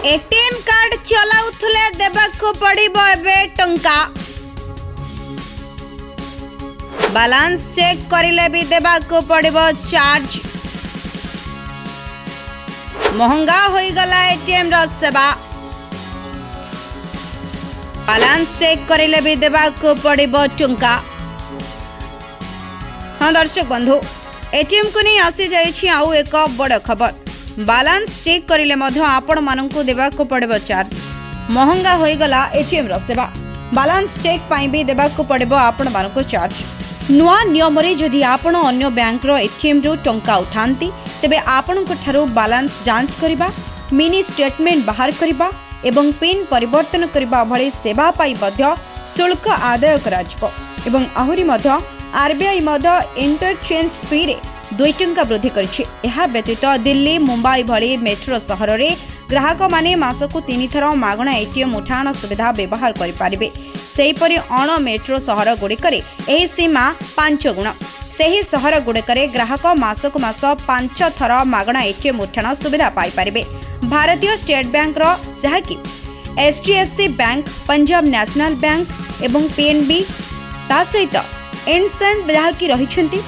ATM card चलाउथले देबाको पड़िबो एबे टंका balance check करिले भी देबाको पड़िबो चार्ज महंगा होई गला एटीएम रो सेवा बैलेंस चेक करिले भी देबाको पड़िबो टंका। हाँ दर्शक बंधु एटीएम को नहीं आसी जाइछि आउ एक बड़ खबर बैलेंस चेक करिले मध्य आपण माननकु देबाको पड़िबो चार्ज महंगा होई गला एटीएम रो सेवा बैलेंस चेक पाई भी देबाको पड़िबो आपण माननकु चार्ज। नुआ नियम रे जदि आपण अन्य बैंक रो एटीएम रो टंका उठांती तेबे आपण को ठारो बैलेंस जांच करिबा मिनी स्टेटमेंट बाहर करिबा एवं पिन परिवर्तन करिबा भली सेवा पाई मध्य शुल्क आदाय कराजिबो एवं आहुरी मध्य आरबीआई मध्य इंटरचेंज फी रे 2 टंका वृद्धि करिछि। एहा व्यतीत दिल्ली मुंबई भली मेट्रो सहर रे ग्राहक माने मासकु 3 थर मागणा एटीएम उठाण सुविधा व्यवहार करि पारिबे। सेहीपरि अण मेट्रो सहर गुड़िकरे एही सीमा 5 गुण सेही सहर गुड़िकरे ग्राहक मासकु मास 5 थर मागणा एटीएम उठाण सुविधा पाई पारिबे। भारतीय स्टेट बैंक रो जहाकि HDFC bank Punjab national bank एवं पीएनबी ता सहित एंडसेंड जहाकि रहिछंती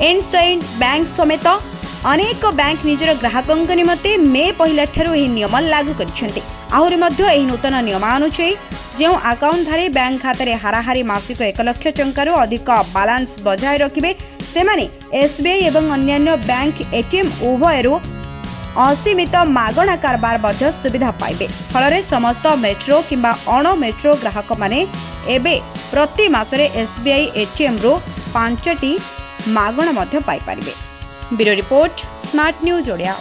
एंडसेंड बैंक समेत अनेक बैंक निजर ग्राहकों निमते मे पहला ठारू एही नियम लागू करिसेंती। आहुरी मध्य एही नूतन नियमानुसार जो अकाउंटधारी बैंक खाते हाराहारी मासिक 1 लाख टंकारु अधिक बैलेंस बजाय रखिबे सेमाने एसबीआई एवं अन्यान्य बैंक एटीएम उभयरु असीमित मागणा कारबार मध्य सुविधा पाइबे। फल समस्त मेट्रो किंबा अण मेट्रो ग्राहक माने एबे प्रति मासरे एसबीआई एटीएम रो 5टी मागणा मध्य पाई पारिबे। Bureau report smart news Odia.